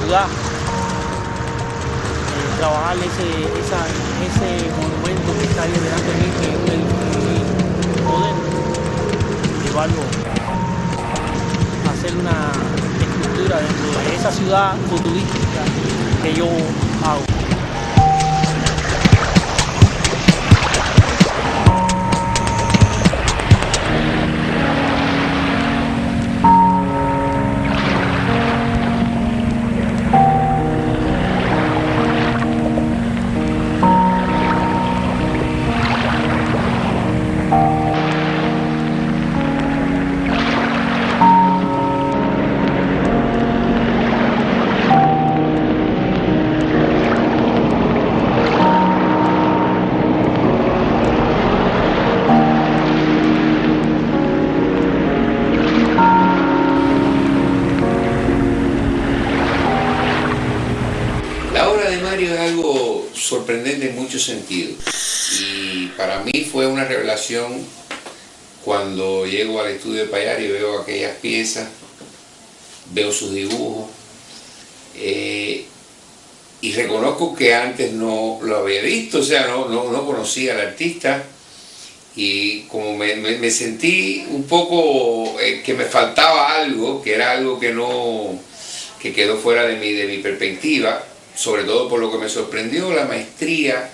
ciudad, trabajar ese monumento que está ahí delante de mí, que es el poder, llevarlo, hacer una escultura dentro de esa ciudad futurística que yo hago. La obra de Mario es algo sorprendente en muchos sentidos y para mí fue una revelación cuando llego al estudio de Pallari y veo aquellas piezas, veo sus dibujos y reconozco que antes no lo había visto, o sea, no conocía al artista y como me sentí un poco que me faltaba algo, que era algo que quedó fuera de mi perspectiva. Sobre todo por lo que me sorprendió, la maestría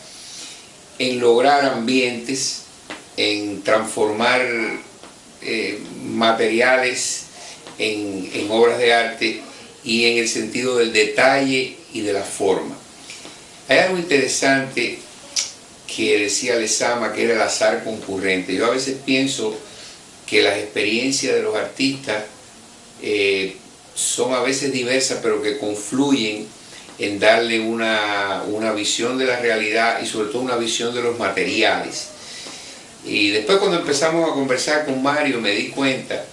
en lograr ambientes, en transformar materiales en obras de arte y en el sentido del detalle y de la forma. Hay algo interesante que decía Lezama, que era el azar concurrente. Yo a veces pienso que las experiencias de los artistas son a veces diversas, pero que confluyen en darle una visión de la realidad y sobre todo una visión de los materiales. Y después cuando empezamos a conversar con Mario me di cuenta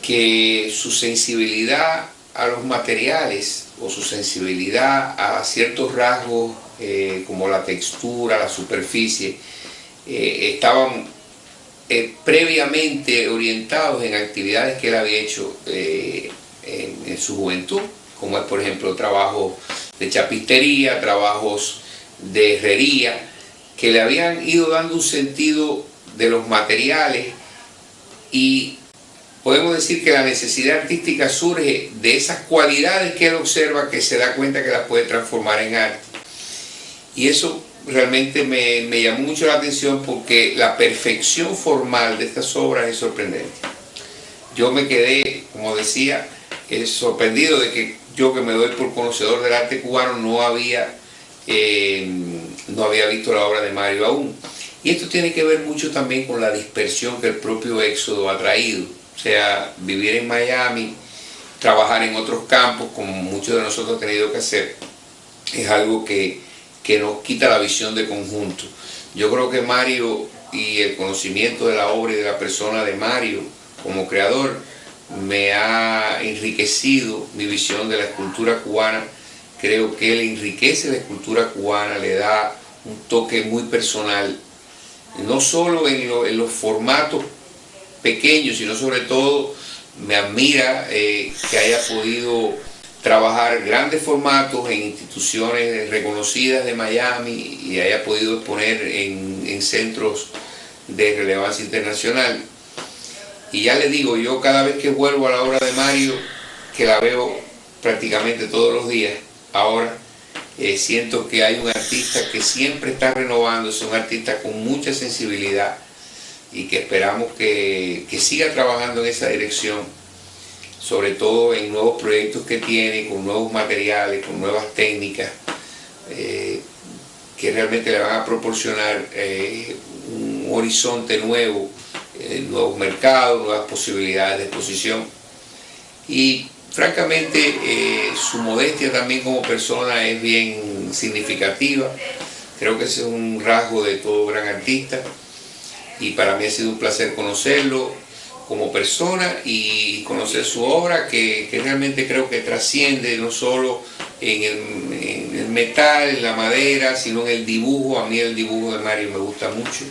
que su sensibilidad a los materiales o su sensibilidad a ciertos rasgos como la textura, la superficie, estaban previamente orientados en actividades que él había hecho en su juventud, como es por ejemplo trabajos de chapistería, trabajos de herrería, que le habían ido dando un sentido de los materiales y podemos decir que la necesidad artística surge de esas cualidades que él observa, que se da cuenta que las puede transformar en arte. Y eso realmente me llamó mucho la atención porque la perfección formal de estas obras es sorprendente. Yo me quedé, como decía, sorprendido de que yo, que me doy por conocedor del arte cubano, no había visto la obra de Mario aún. Y esto tiene que ver mucho también con la dispersión que el propio éxodo ha traído. O sea, vivir en Miami, trabajar en otros campos, como muchos de nosotros han tenido que hacer, es algo que nos quita la visión de conjunto. Yo creo que Mario y el conocimiento de la obra y de la persona de Mario como creador me ha enriquecido mi visión de la escultura cubana. Creo que él enriquece la escultura cubana, le da un toque muy personal, no solo en los formatos pequeños, sino sobre todo me admira que haya podido trabajar grandes formatos en instituciones reconocidas de Miami y haya podido exponer en centros de relevancia internacional. Y ya les digo, yo cada vez que vuelvo a la obra de Mario, que la veo prácticamente todos los días, ahora siento que hay un artista que siempre está renovándose, un artista con mucha sensibilidad y que esperamos que siga trabajando en esa dirección, sobre todo en nuevos proyectos que tiene, con nuevos materiales, con nuevas técnicas, que realmente le van a proporcionar un horizonte nuevo, nuevos mercados, nuevas posibilidades de exposición. Y francamente su modestia también como persona es bien significativa. Creo que ese es un rasgo de todo gran artista y para mí ha sido un placer conocerlo como persona y conocer su obra, que realmente creo que trasciende no solo en el metal, en la madera, sino en el dibujo. A mí el dibujo de Mario me gusta mucho.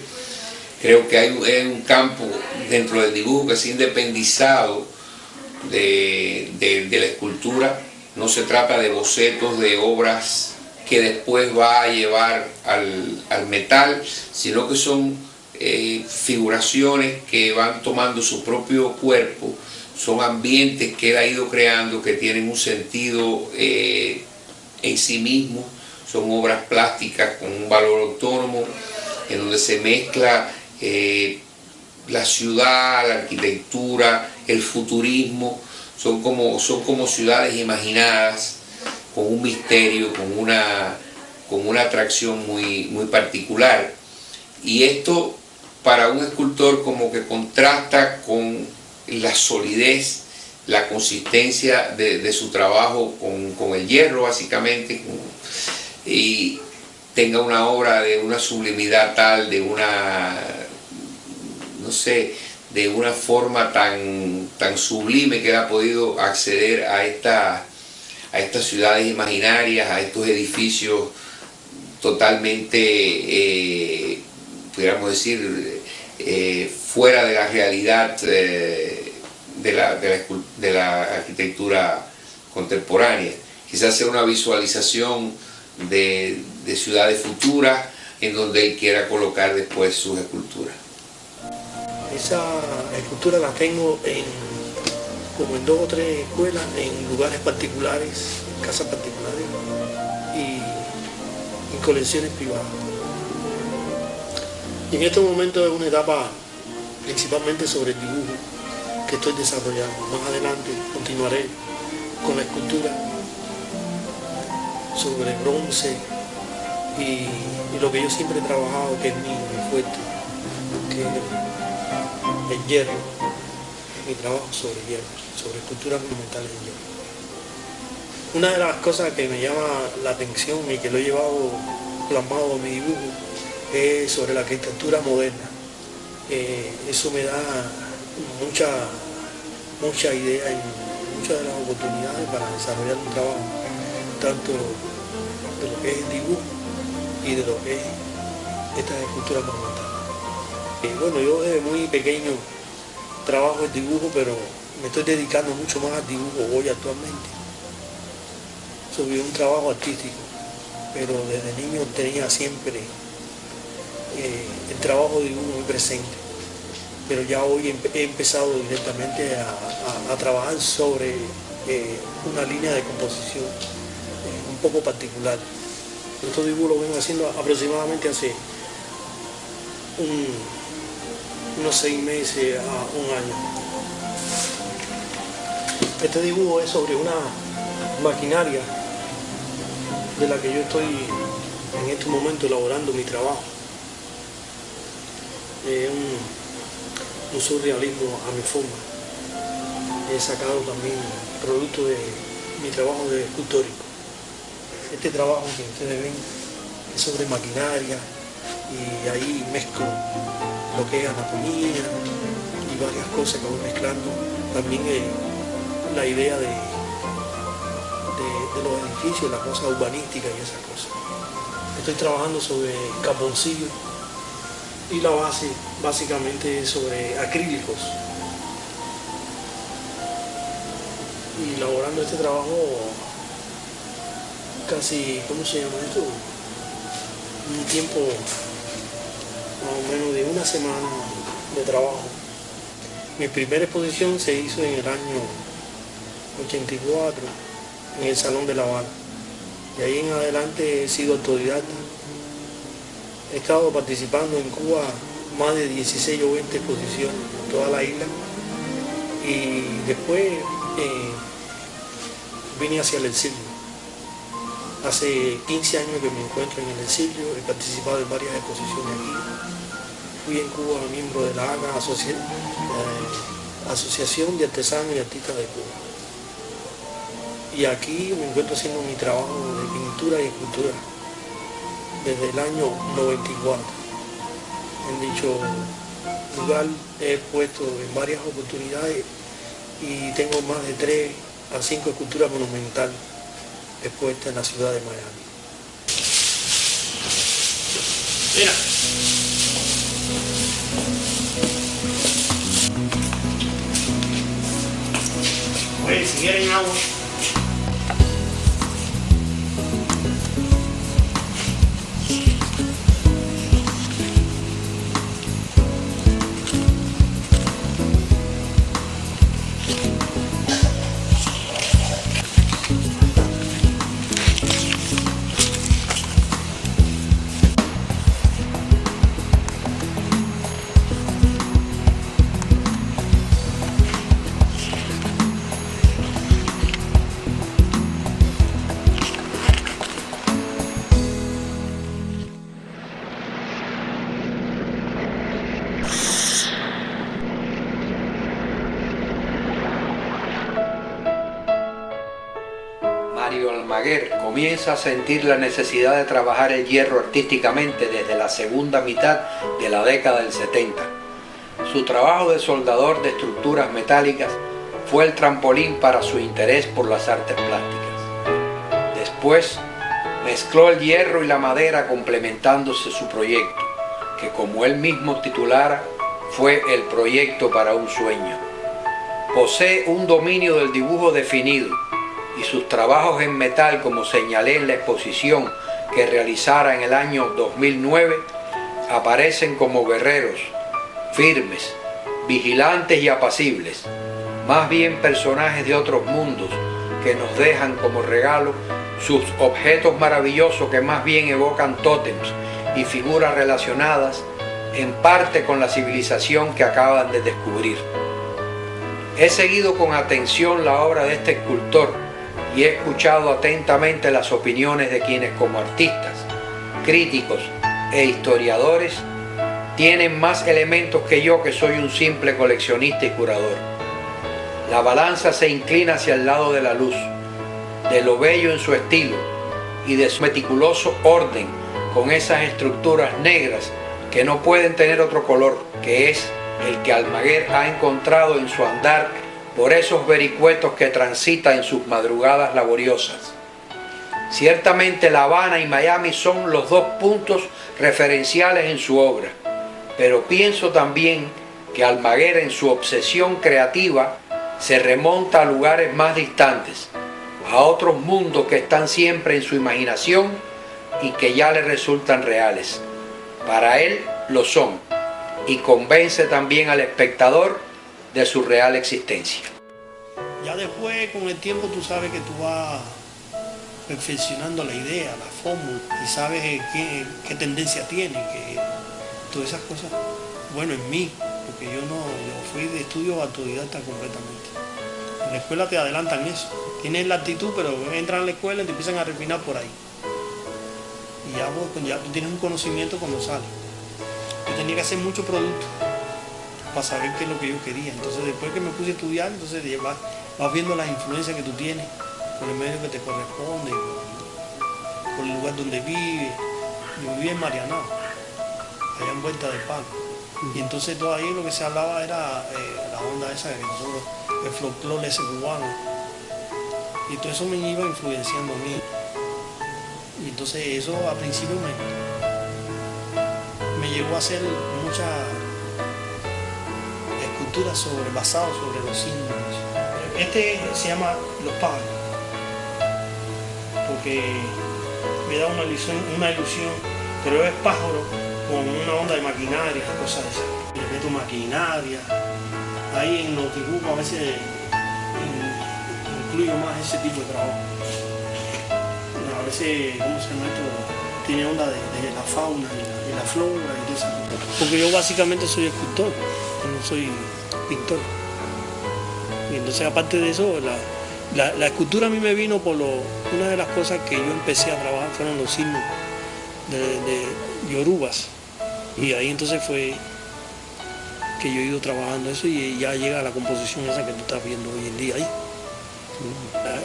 Creo que hay un campo dentro del dibujo que se ha independizado de la escultura no se trata de bocetos de obras que después va a llevar al metal, sino que son figuraciones que van tomando su propio cuerpo, son ambientes que él ha ido creando que tienen un sentido en sí mismo, son obras plásticas con un valor autónomo, en donde se mezcla la ciudad, la arquitectura, el futurismo, son como ciudades imaginadas, con un misterio, con una atracción muy particular. Y esto para un escultor como que contrasta con la solidez, la consistencia de su trabajo con el hierro básicamente, y tenga una obra de una sublimidad tal, de una, no sé, de una forma tan sublime que ha podido acceder a estas ciudades imaginarias, a estos edificios totalmente, pudiéramos decir, fuera de la realidad de la arquitectura contemporánea. Quizás sea una visualización de ciudades futuras en donde él quiera colocar después sus esculturas. Esa escultura la tengo como en 2 o 3 escuelas, en lugares particulares, en casas particulares y en colecciones privadas. Y en este momento es una etapa principalmente sobre el dibujo que estoy desarrollando. Más adelante continuaré con la escultura sobre bronce y lo que yo siempre he trabajado, que es mi fuerte, que es el hierro, mi trabajo sobre hierro, sobre esculturas monumentales en hierro. Una de las cosas que me llama la atención y que lo he llevado plasmado en mi dibujo es sobre la arquitectura moderna. Eso me da mucha idea y muchas de las oportunidades para desarrollar un trabajo, tanto de lo que es el dibujo y de lo que es estas esculturas monumentales. Bueno, yo desde muy pequeño trabajo el dibujo, pero me estoy dedicando mucho más al dibujo hoy actualmente. Soy un trabajo artístico, pero desde niño tenía siempre el trabajo de dibujo muy presente. Pero ya hoy he empezado directamente a trabajar sobre una línea de composición un poco particular. Estos dibujos los vengo haciendo aproximadamente hace unos 6 meses a 1 año. Este dibujo es sobre una maquinaria de la que yo estoy en este momento elaborando mi trabajo. Es un surrealismo a mi forma. He sacado también producto de mi trabajo de escultórico. Este trabajo que ustedes ven es sobre maquinaria y ahí mezclo lo que es anatomía y varias cosas que voy mezclando. También la idea de los edificios, las cosas urbanísticas y esas cosas. Estoy trabajando sobre carboncillo y la base básicamente sobre acrílicos. Y elaborando este trabajo casi, ¿cómo se llama esto? Un tiempo más o menos de 1 semana de trabajo. Mi primera exposición se hizo en el año 84 en el Salón de La Habana. De ahí en adelante he sido autodidacta. He estado participando en Cuba más de 16 o 20 exposiciones en toda la isla. Y después vine hacia el exilio. Hace 15 años que me encuentro en el exilio, he participado en varias exposiciones aquí. Fui en Cuba miembro de la AGA, Asociación de Artesanos y Artistas de Cuba. Y aquí me encuentro haciendo mi trabajo de pintura y escultura desde el año 94. En dicho lugar he expuesto en varias oportunidades y tengo más de 3 a 5 esculturas monumentales expuestas en la ciudad de Miami. Mira. Oye, si quieren agua. Almaguer comienza a sentir la necesidad de trabajar el hierro artísticamente desde la segunda mitad de la década del 70. Su trabajo de soldador de estructuras metálicas fue el trampolín para su interés por las artes plásticas. Después, mezcló el hierro y la madera complementándose su proyecto, que como él mismo titulara, fue el proyecto para un sueño. Posee un dominio del dibujo definido y sus trabajos en metal, como señalé en la exposición que realizara en el año 2009, aparecen como guerreros, firmes, vigilantes y apacibles, más bien personajes de otros mundos que nos dejan como regalo sus objetos maravillosos que más bien evocan tótems y figuras relacionadas en parte con la civilización que acaban de descubrir. He seguido con atención la obra de este escultor y he escuchado atentamente las opiniones de quienes como artistas, críticos e historiadores tienen más elementos que yo, que soy un simple coleccionista y curador. La balanza se inclina hacia el lado de la luz, de lo bello en su estilo y de su meticuloso orden con esas estructuras negras que no pueden tener otro color, que es el que Almaguer ha encontrado en su andar por esos vericuetos que transita en sus madrugadas laboriosas. Ciertamente La Habana y Miami son los dos puntos referenciales en su obra, pero pienso también que Almaguer en su obsesión creativa se remonta a lugares más distantes, a otros mundos que están siempre en su imaginación y que ya le resultan reales. Para él lo son, y convence también al espectador de su real existencia. Ya después, con el tiempo, tú sabes que tú vas perfeccionando la idea, la fórmula, y sabes qué tendencia tiene, que todas esas cosas, bueno, en mí, porque yo fui de estudio autodidacta completamente. En la escuela te adelantan eso, tienes la actitud, pero entran a la escuela y te empiezan a refinar por ahí. Y ya tú tienes un conocimiento cuando sales. Yo tenía que hacer mucho producto para saber qué es lo que yo quería. Entonces después que me puse a estudiar, entonces vas viendo las influencias que tú tienes, por el medio que te corresponde, por el lugar donde vives. Yo vivía en Marianao, allá en Vuelta del Palo. Y entonces todo ahí lo que se hablaba era la onda esa que nosotros, el folclore ese cubano. Y todo eso me iba influenciando a mí. Y entonces eso al principio me llevó a hacer muchas esculturas basadas sobre los signos. Este se llama Los Pájaros, porque me da una ilusión, pero es pájaro con una onda de maquinaria, cosas de esas. Le meto maquinaria, ahí en los dibujos a veces incluyo más ese tipo de trabajo. A veces, ¿cómo se llama esto? Tiene onda de la fauna y la flora y todo eso. Porque yo básicamente soy escultor, no soy pintor. Y entonces, aparte de eso, la escultura a mí me vino por una de las cosas que yo empecé a trabajar fueron los signos de yorubas. Y ahí entonces fue que yo he ido trabajando eso y ya llega a la composición esa que tú estás viendo hoy en día ahí.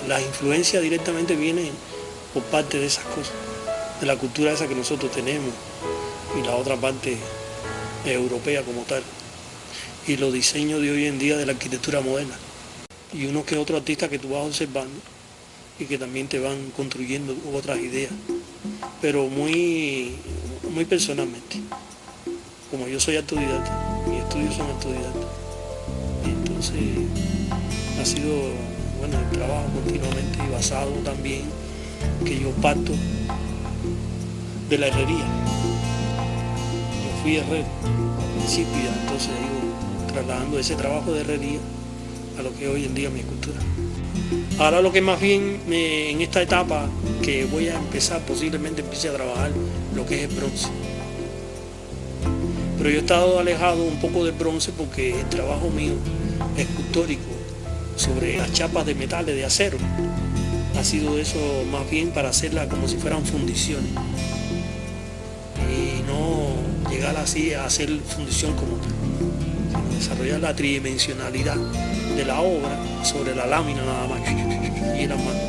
Las influencias directamente vienen por parte de esas cosas, de la cultura esa que nosotros tenemos y la otra parte europea como tal, y los diseños de hoy en día de la arquitectura moderna, y unos que otros artistas que tú vas observando y que también te van construyendo otras ideas, pero muy personalmente. Como yo soy autodidacta, mis estudios son autodidactas, y entonces ha sido el trabajo continuamente y basado también que yo parto de la herrería. Yo fui herrero al principio y entonces he ido trasladando ese trabajo de herrería a lo que hoy en día es mi escultura. Ahora lo que más bien en esta etapa que voy a empezar, posiblemente empiece a trabajar lo que es el bronce. Pero yo he estado alejado un poco del bronce porque el trabajo mío escultórico sobre las chapas de metales, de acero, ha sido eso más bien para hacerla como si fueran fundiciones y no llegar así a hacer fundición como tal, sino desarrollar la tridimensionalidad de la obra sobre la lámina nada más y las manos.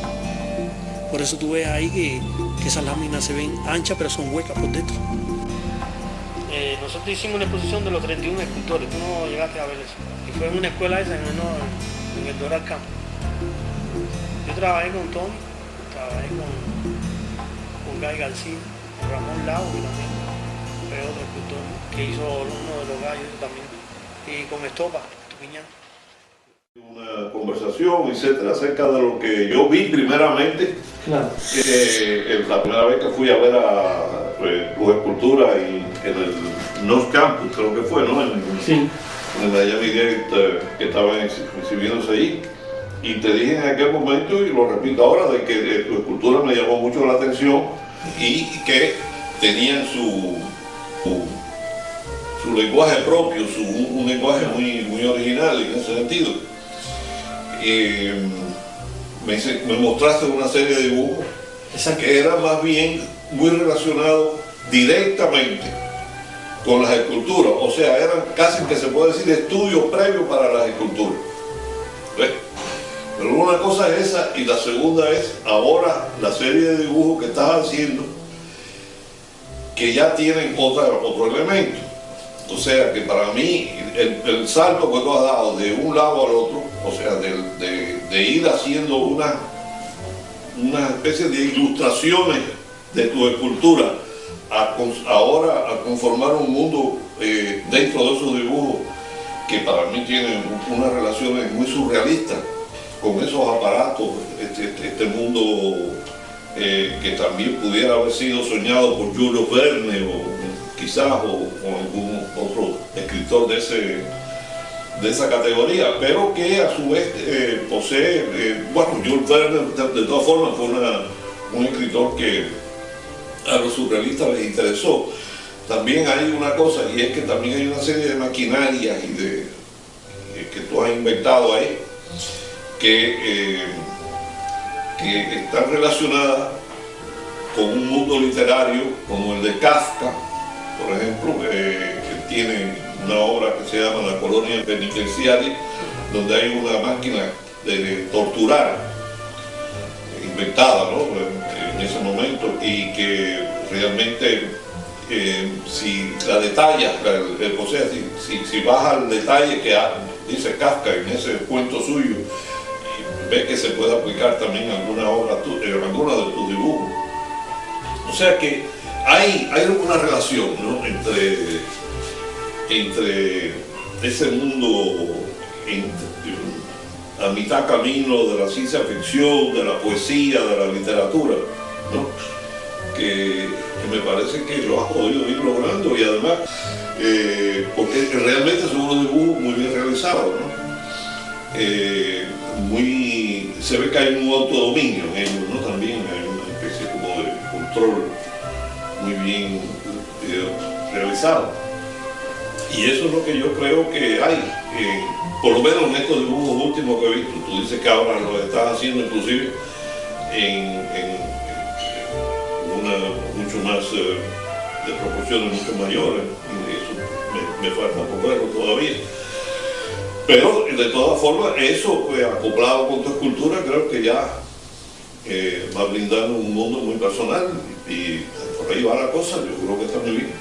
Por eso tú ves ahí que esas láminas se ven anchas, pero son huecas por dentro. Nosotros hicimos una exposición de los 31 escultores, tú no llegaste a ver eso. Y fue en una escuela esa, en el Doral Campo. Yo trabajé con Tony, trabajé con Guy García, con Ramón Lago, que también fue otro escultor, ¿no? Que hizo uno de los gallos también, y con Estopa, Tupiñán. Una conversación, etcétera, acerca de lo que yo vi primeramente. Claro. La primera vez que fui a ver a Club Escultura en el North Campus, creo que fue, ¿no? Sí. En el Miami Gate, que estaban exhibiéndose ahí. Y te dije en aquel momento, y lo repito ahora, de que tu escultura me llamó mucho la atención y que tenían su lenguaje propio, un lenguaje muy original en ese sentido. Me mostraste una serie de dibujos que eran más bien muy relacionados directamente con las esculturas, o sea, eran casi que se puede decir estudios previos para las esculturas. ¿Ves? Pero una cosa es esa y la segunda es ahora la serie de dibujos que estás haciendo que ya tienen otro elemento. O sea que para mí el salto que tú has dado de un lado al otro, o sea, de ir haciendo una especie de ilustraciones de tu escultura ahora a conformar un mundo dentro de esos dibujos que para mí tienen unas relaciones muy surrealistas con esos aparatos, este mundo que también pudiera haber sido soñado por Jules Verne o quizás o algún otro escritor de esa categoría, pero que a su vez posee, bueno, Jules Verne de todas formas fue un escritor que a los surrealistas les interesó. También hay una cosa, y es que también hay una serie de maquinarias que tú has inventado ahí, que están relacionadas con un mundo literario como el de Kafka, por ejemplo, que tiene una obra que se llama La Colonia Penitenciaria, donde hay una máquina de torturar inventada, ¿no? En ese momento, y que realmente si la detallas, o sea, si vas al detalle que dice Kafka en ese cuento suyo, ves que se puede aplicar también en alguna obra, en alguna de tus dibujos. O sea que hay una relación, ¿no? entre ese mundo a mitad camino de la ciencia ficción, de la poesía, de la literatura, ¿no? que me parece que lo has podido ir logrando, y además porque realmente son unos dibujos muy bien realizados, ¿no? Se ve que hay un autodominio en ellos, ¿no? También hay una especie como de control muy bien realizado. Y eso es lo que yo creo que hay, por lo menos en estos dibujos últimos que he visto. Tú dices que ahora lo estás haciendo inclusive en mucho más de proporciones mucho mayores, y eso me falta por verlo todavía. Pero de todas formas, eso acoplado con tu escultura, creo que ya va brindando un mundo muy personal, y por ahí va la cosa. Yo creo que está muy bien.